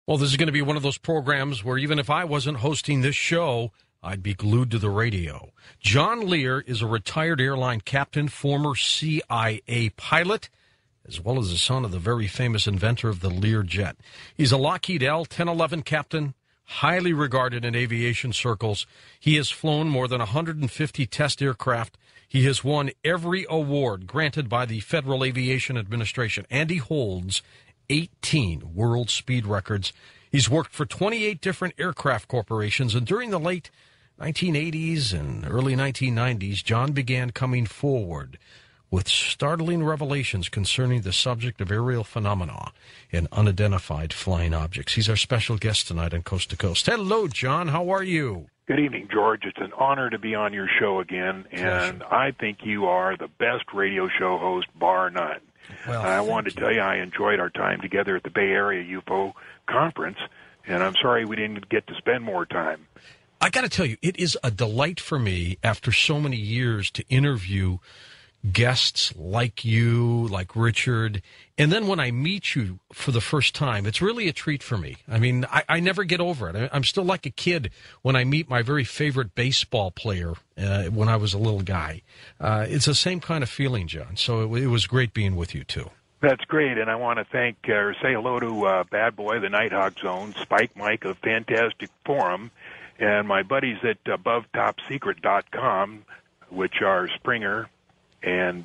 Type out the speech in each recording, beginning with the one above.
Well, this is going to be one of those programs where even if I wasn't hosting this show, I'd be glued to the radio. John Lear is a retired airline captain, former CIA pilot, as well as the son of the very famous inventor of the Lear jet. He's a Lockheed L-1011 captain, highly regarded in aviation circles. He has flown more than 150 test aircraft. He has won every award granted by the Federal Aviation Administration, and he holds 18 world speed records. He's worked for 28 different aircraft corporations, and during the late 1980s and early 1990s, John began coming forward with startling revelations concerning the subject of aerial phenomena and unidentified flying objects. He's our special guest tonight on Coast to Coast. Hello, John. How are you? Good evening, George. It's an honor to be on your show again, and I think you are the best radio show host, bar none. Well, I wanted to tell you I enjoyed our time together at the Bay Area UFO conference, and I'm sorry we didn't get to spend more time. I got to tell you, it is a delight for me after so many years to interview guests like you, like Richard, and then when I meet you for the first time, it's really a treat for me. I mean, I never get over it. I'm still like a kid when I meet my very favorite baseball player when I was a little guy. It's the same kind of feeling, John, so it was great being with you, too. That's great, and I want to thank or say hello to Bad Boy, the Nighthawk Zone, Spike Mike of Fantastic Forum, and my buddies at AboveTopSecret.com, which are Springer and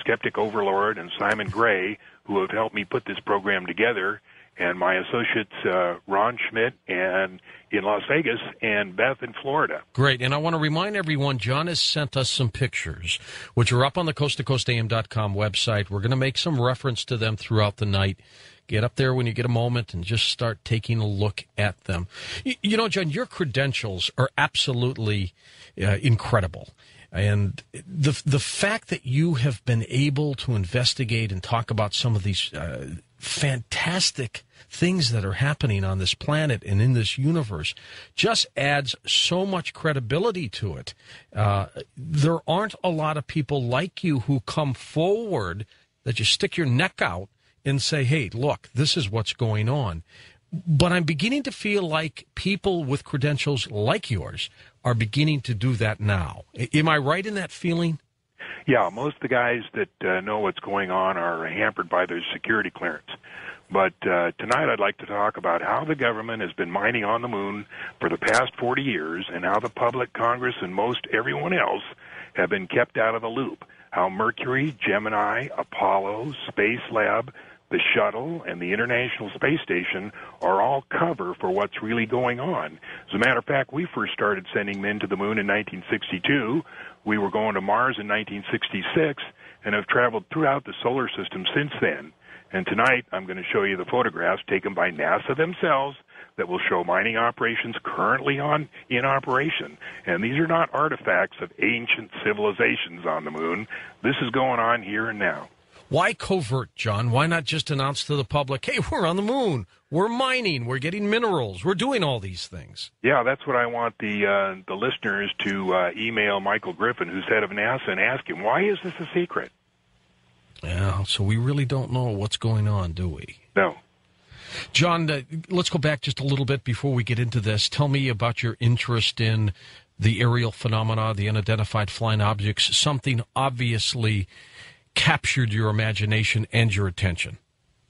Skeptic Overlord and Simon Gray, who have helped me put this program together, and my associates Ron Schmidt and in Las Vegas and Beth in Florida. Great, and I want to remind everyone, John has sent us some pictures, which are up on the coasttocoastam.com website. We're going to make some reference to them throughout the night. Get up there when you get a moment and just start taking a look at them. You know, John, your credentials are absolutely incredible. And the fact that you have been able to investigate and talk about some of these fantastic things that are happening on this planet and in this universe just adds so much credibility to it. There aren't a lot of people like you who come forward that you stick your neck out and say, hey, look, this is what's going on. But I'm beginning to feel like people with credentials like yours are beginning to do that now. Am I right in that feeling? Yeah, most of the guys that know what's going on are hampered by their security clearance. But tonight I'd like to talk about how the government has been mining on the moon for the past 40 years and how the public, Congress, and most everyone else have been kept out of the loop. How Mercury, Gemini, Apollo, Space Lab, the shuttle, and the International Space Station are all cover for what's really going on. As a matter of fact, we first started sending men to the moon in 1962. We were going to Mars in 1966 and have traveled throughout the solar system since then. And tonight I'm going to show you the photographs taken by NASA themselves that will show mining operations currently in operation. And these are not artifacts of ancient civilizations on the moon. This is going on here and now. Why covert, John? Why not just announce to the public, hey, we're on the moon, we're mining, we're getting minerals, we're doing all these things? Yeah, that's what I want the listeners to email Michael Griffin, who's head of NASA, and ask him, why is this a secret? Yeah, so we really don't know what's going on, do we? No. John, let's go back just a little bit before we get into this. Tell me about your interest in the aerial phenomena, the unidentified flying objects, something obviously captured your imagination and your attention.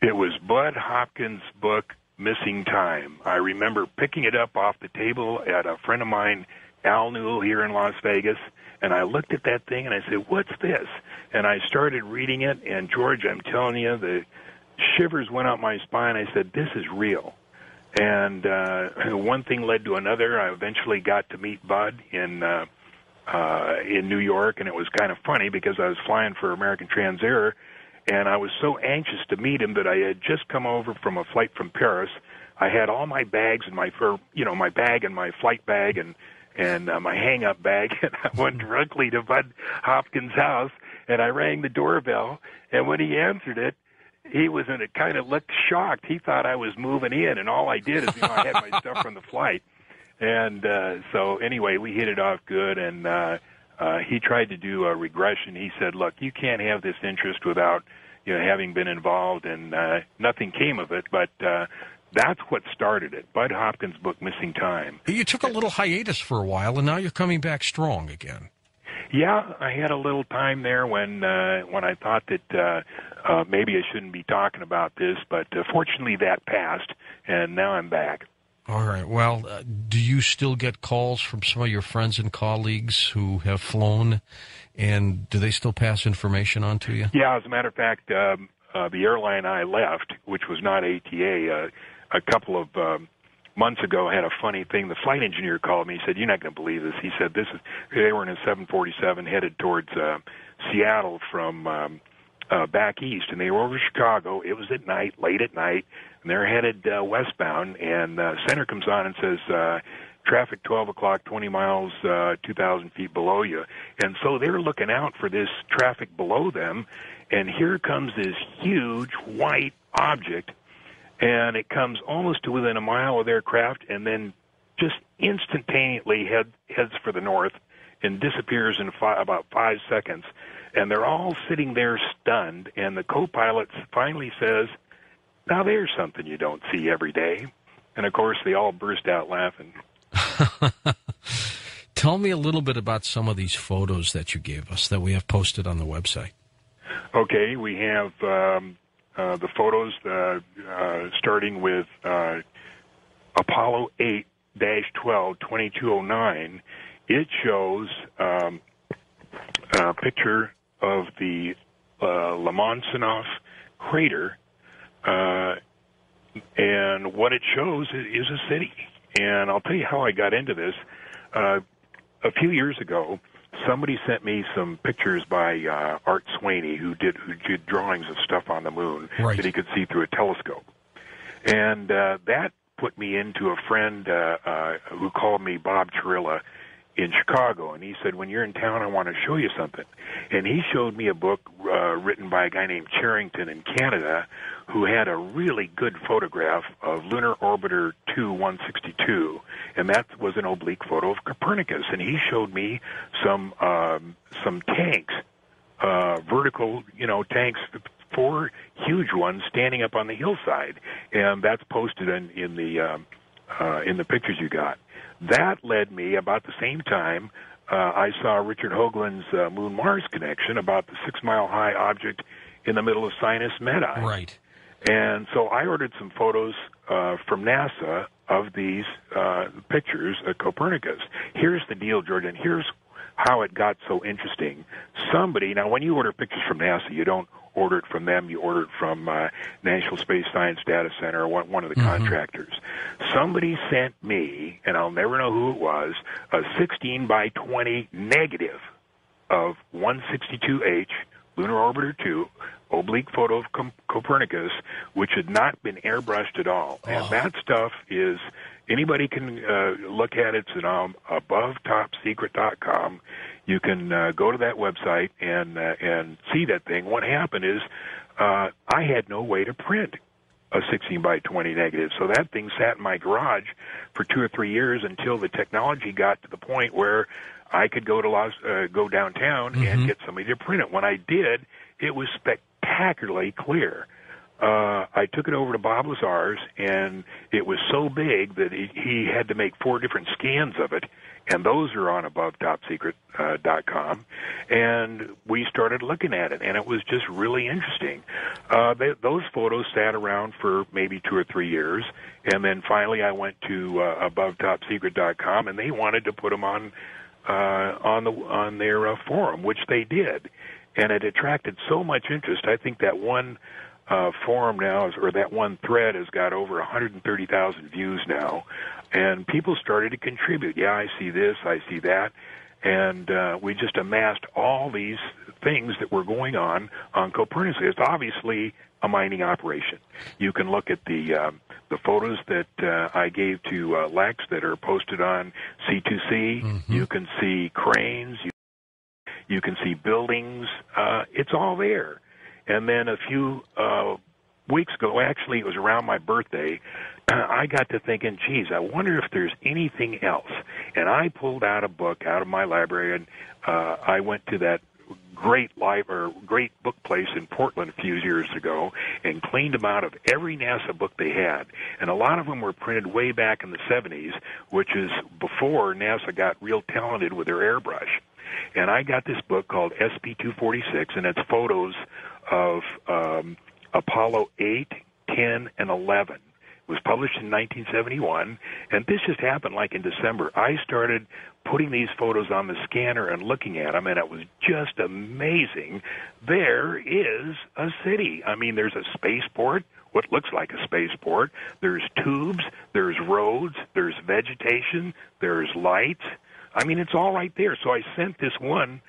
It was Bud Hopkins' book, Missing Time. I remember picking it up off the table at a friend of mine, Al Newell, here in Las Vegas, and I looked at that thing and I said, what's this? And I started reading it, and George, I'm telling you, the shivers went up my spine. I said, this is real. And one thing led to another. I eventually got to meet Bud in New York, and it was kind of funny because I was flying for American Transair, and I was so anxious to meet him that I had just come over from a flight from Paris. I had all my bags in my bag and my flight bag and my hang-up bag, and I went directly to Bud Hopkins' house, and I rang the doorbell, and when he answered it, he was in a kind of looked shocked. He thought I was moving in, and all I did is, I had my stuff from the flight. And so anyway, we hit it off good, and he tried to do a regression. He said, look, you can't have this interest without having been involved, and nothing came of it. But That's what started it. Bud Hopkins' book, Missing Time. You took a little hiatus for a while, and now you're coming back strong again. Yeah, I had a little time there when I thought that maybe I shouldn't be talking about this, but fortunately that passed, and now I'm back. All right. Well, do you still get calls from some of your friends and colleagues who have flown, and do they still pass information on to you? Yeah, as a matter of fact, the airline I left, which was not ATA, a couple of months ago had a funny thing. The flight engineer called me. He said, "You're not going to believe this." He said, they were in a 747 headed towards Seattle from back east, and they were over Chicago. It was at night, late at night, and they're headed westbound, and center comes on and says, traffic 12 o'clock, 20 miles, 2,000 feet below you. And so they're looking out for this traffic below them, and here comes this huge white object, and it comes almost to within a mile of their craft, and then just instantaneously heads for the north and disappears in about 5 seconds. And they're all sitting there stunned, and the co-pilot finally says, "Now there's something you don't see every day." And, of course, they all burst out laughing. Tell me a little bit about some of these photos that you gave us that we have posted on the website. Okay, we have the photos starting with Apollo 8-12, 2209. It shows a picture of the Lemonsinoff crater, and what it shows is a city. And I'll tell you how I got into this. A few years ago, somebody sent me some pictures by Art Sweeney, who did drawings of stuff on the moon that he could see through a telescope. And that put me into a friend who called me Bob Chirilla in Chicago, and he said, "When you're in town, I want to show you something." And he showed me a book written by a guy named Charrington in Canada, who had a really good photograph of Lunar Orbiter 2-162, and that was an oblique photo of Copernicus. And he showed me some tanks, vertical, tanks, 4 huge ones standing up on the hillside, and that's posted in the pictures you got. That led me, about the same time, I saw Richard Hoagland's Moon-Mars connection about the 6-mile-high object in the middle of Sinus Medai. Right. And so I ordered some photos from NASA of these pictures of Copernicus. Here's the deal, George, and here's how it got so interesting. Now when you order pictures from NASA, you don't order it from them, you order it from National Space Science Data Center or one of the contractors. Somebody sent me, and I'll never know who it was, a 16-by-20 negative of 162H, Lunar Orbiter 2, oblique photo of Copernicus, which had not been airbrushed at all. And that stuff is, anybody can look at it. It's at AboveTopSecret.com. You can go to that website and see that thing. What happened is I had no way to print a 16-by-20 negative, so that thing sat in my garage for 2 or 3 years until the technology got to the point where I could go downtown and get somebody to print it. When I did, it was spectacularly clear. I took it over to Bob Lazar's, and it was so big that he had to make 4 different scans of it, and those are on AboveTopSecret.com. And we started looking at it, and it was just really interesting. Those photos sat around for maybe 2 or 3 years, and then finally I went to AboveTopSecret.com, and they wanted to put them on their forum, which they did, and it attracted so much interest. I think that one forum now, or that one thread, has got over 130,000 views now, and people started to contribute. Yeah, I see this, I see that, and we just amassed all these things that were going on Copernicus. It's obviously a mining operation. You can look at the photos that I gave to Lex that are posted on C2C. You can see cranes. You can see buildings. It's all there. And then a few weeks ago, actually it was around my birthday, I got to thinking, geez, I wonder if there's anything else. And I pulled out a book out of my library, and I went to that great book place in Portland a few years ago and cleaned them out of every NASA book they had. And a lot of them were printed way back in the 70s, which is before NASA got real talented with their airbrush. And I got this book called SP-246, and it's photos of Apollo 8, 10, and 11. It was published in 1971, and this just happened like in December. I started putting these photos on the scanner and looking at them, and it was just amazing. There is a city. I mean, there's a spaceport, what looks like a spaceport. There's tubes, there's roads, there's vegetation, there's lights. I mean, it's all right there. So I sent this one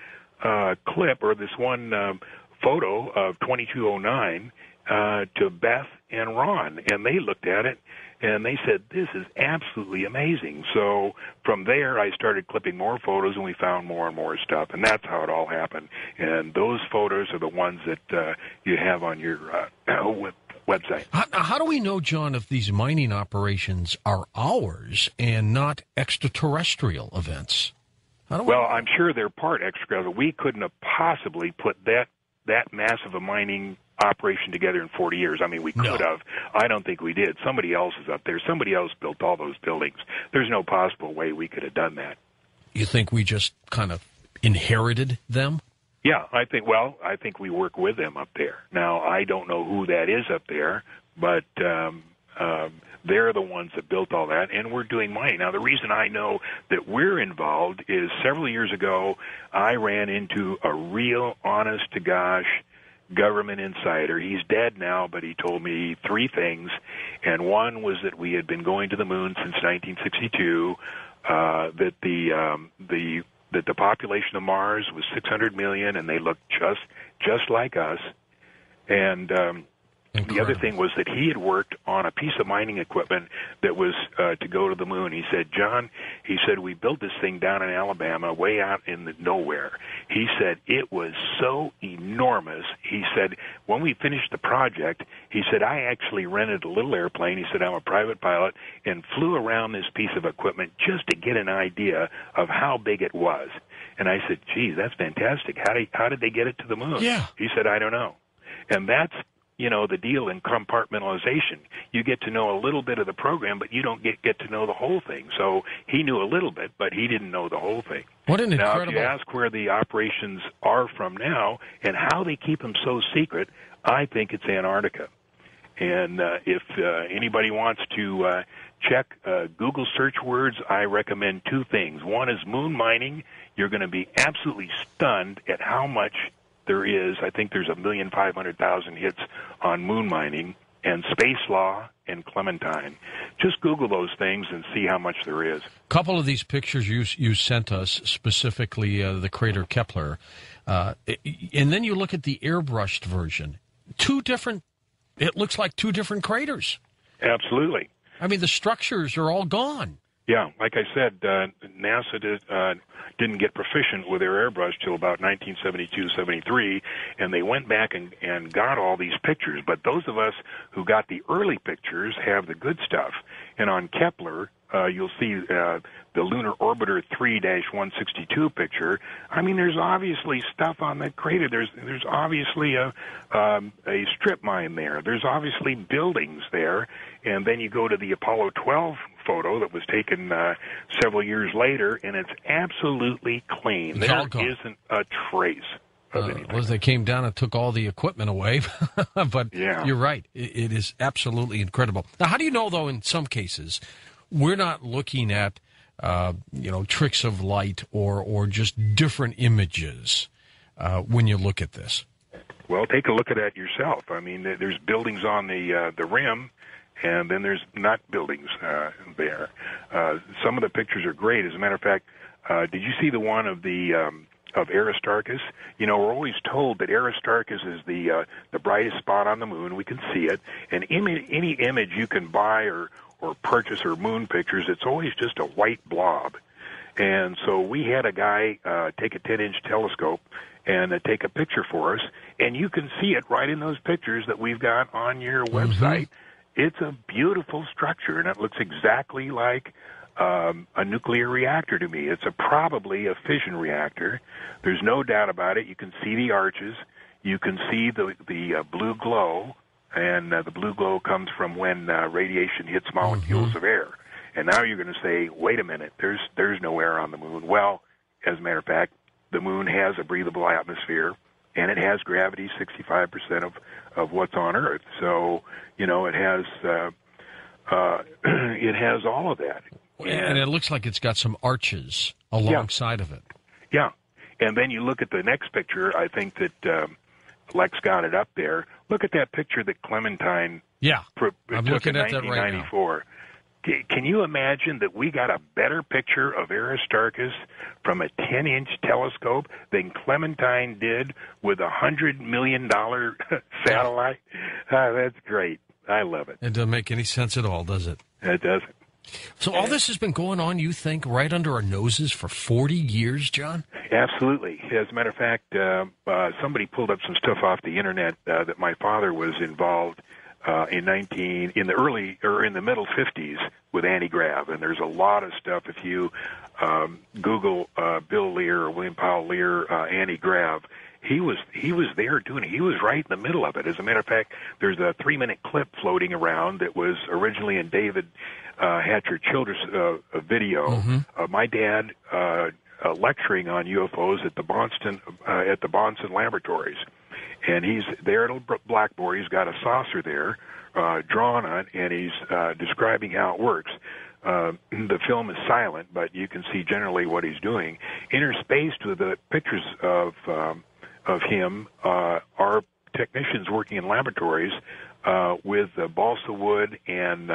clip, or this one photo of 2209 to Beth and Ron, and they looked at it, and they said, this is absolutely amazing. So from there, I started clipping more photos, and we found more and more stuff, and that's how it all happened. And those photos are the ones that you have on your website. How do we know, John, if these mining operations are ours and not extraterrestrial events? Well, I'm sure they're part extraterrestrial. We couldn't have possibly put that massive a mining operation together in 40 years. I mean, we could have. I don't think we did. Somebody else is up there. Somebody else built all those buildings. There's no possible way we could have done that. You think we just kind of inherited them? Yeah, I think we work with them up there. Now, I don't know who that is up there, but they're the ones that built all that, and we're doing mining. Now, the reason I know that we're involved is several years ago, I ran into a real honest-to-gosh government insider. He's dead now, but he told me three things, and one was that we had been going to the moon since 1962, that the population of Mars was 600 million, and they looked just like us, and the other thing was that he had worked on a piece of mining equipment that was to go to the moon. He said, John, he said, we built this thing down in Alabama, way out in the nowhere. He said, it was so enormous. He said, when we finished the project, he said, I actually rented a little airplane. He said, I'm a private pilot, and flew around this piece of equipment just to get an idea of how big it was. And I said, geez, that's fantastic. How did they get it to the moon? Yeah. He said, I don't know. And that's, the deal in compartmentalization. You get to know a little bit of the program, but you don't get to know the whole thing. So he knew a little bit, but he didn't know the whole thing. What an incredible... Now, if you ask where the operations are from now and how they keep them so secret, I think it's Antarctica. And if anybody wants to check Google search words, I recommend two things. One is moon mining. You're going to be absolutely stunned at how much there is. I think there's 1,500,000 hits on moon mining, and space law and Clementine. Just Google those things and see how much there is. A couple of these pictures you sent us, specifically the crater Kepler, and then you look at the airbrushed version. It looks like two different craters. Absolutely. I mean, the structures are all gone. Yeah, like I said, NASA didn't get proficient with their airbrush till about 1972-73, and they went back and got all these pictures. But those of us who got the early pictures have the good stuff. And on Kepler, you'll see the Lunar Orbiter 3-162 picture. I mean, there's obviously stuff on that crater. There's obviously a strip mine there. There's obviously buildings there. And then you go to the Apollo 12 photo that was taken several years later, and it's absolutely clean. There isn't a trace of anything. Well, they came down and took all the equipment away. But yeah. You're right. It is absolutely incredible. Now, how do you know, though, in some cases, we're not looking at, tricks of light or just different images when you look at this? Well, take a look at that yourself. I mean, there's buildings on the rim, and then there's not buildings there. Some of the pictures are great. As a matter of fact, did you see the one of of Aristarchus? We're always told that Aristarchus is the brightest spot on the moon. We can see it, and any image you can buy or purchase or moon pictures, it's always just a white blob. And so we had a guy take a 10-inch telescope and take a picture for us, and you can see it right in those pictures that we've got on your website. It's a beautiful structure, and it looks exactly like a nuclear reactor to me. It's probably a fission reactor. There's no doubt about it. You can see the arches. You can see the blue glow, and the blue glow comes from when radiation hits molecules of air. And now you're going to say, wait a minute, there's no air on the moon. Well, as a matter of fact, the moon has a breathable atmosphere, and it has gravity 65% of what's on Earth. So, it has all of that. And it looks like it's got some arches alongside of it. Yeah. And then you look at the next picture. I think that Lex got it up there. Look at that picture that Clementine took in 1994. Can you imagine that we got a better picture of Aristarchus from a 10-inch telescope than Clementine did with a $100 million satellite? That's great. I love it. It doesn't make any sense at all, does it? It doesn't. So all this has been going on, you think, right under our noses for 40 years, John? Absolutely. As a matter of fact, somebody pulled up some stuff off the internet that my father was involved in the middle 50s with anti-grav, and there's a lot of stuff. If you Google Bill Lear or William Powell Lear anti-grav, he was there doing it. He was right in the middle of it. As a matter of fact, there's a 3-minute clip floating around that was originally in David Hatcher Childress' video. My dad lecturing on UFOs at the Bonson Laboratories. And he's there at a blackboard. He's got a saucer there drawn on, and he's describing how it works. The film is silent, but you can see generally what he's doing. Interspaced with the pictures of him are technicians working in laboratories with balsa wood and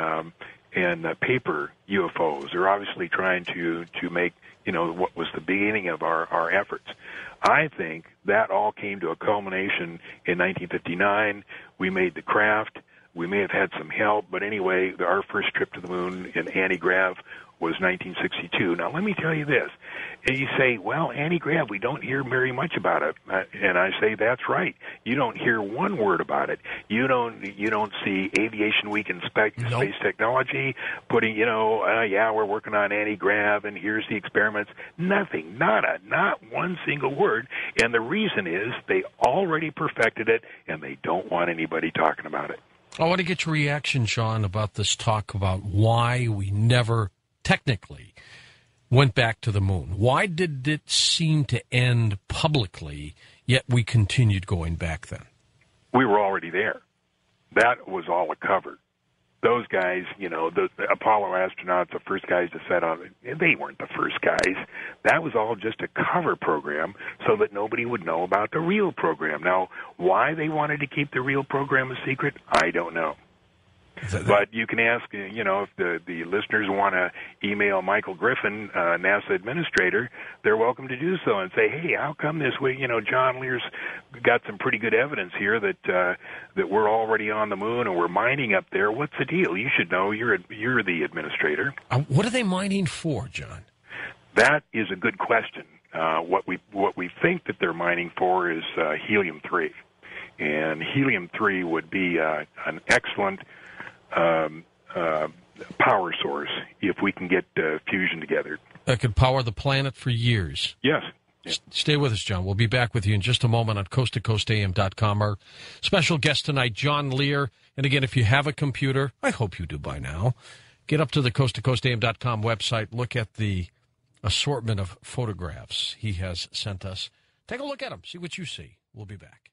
paper UFOs. They're obviously trying to make what was the beginning of our efforts. I think that all came to a culmination in 1959. We made the craft. We may have had some help, but anyway, our first trip to the moon in anti-grav was 1962. Now, let me tell you this. And you say, well, anti-grav, we don't hear very much about it. And I say, that's right. You don't hear one word about it. You don't see Aviation Week in Space Technology putting, we're working on anti-grav, and here's the experiments. Nothing, not one single word. And the reason is they already perfected it, and they don't want anybody talking about it. I want to get your reaction, Sean, about this talk about why we never technically went back to the moon. Why did it seem to end publicly, yet we continued going back then? We were already there. That was all a cover. Those guys, the Apollo astronauts, the first guys to set on it, they weren't the first guys. That was all just a cover program so that nobody would know about the real program. Now, why they wanted to keep the real program a secret, I don't know. But you can ask, if the listeners want to email Michael Griffin, NASA administrator, they're welcome to do so and say, hey, how come this way? John Lear's got some pretty good evidence here that we're already on the moon and we're mining up there. What's the deal? You should know. You're the administrator. What are they mining for, John? That is a good question. What we think that they're mining for is helium-3, and helium-3 would be an excellent power source if we can get fusion together. That could power the planet for years. Yes. Stay with us, John. We'll be back with you in just a moment on coasttocoastam.com. Our special guest tonight, John Lear. And again, if you have a computer, I hope you do by now, get up to the coasttocoastam.com website, look at the assortment of photographs he has sent us. Take a look at them, see what you see. We'll be back.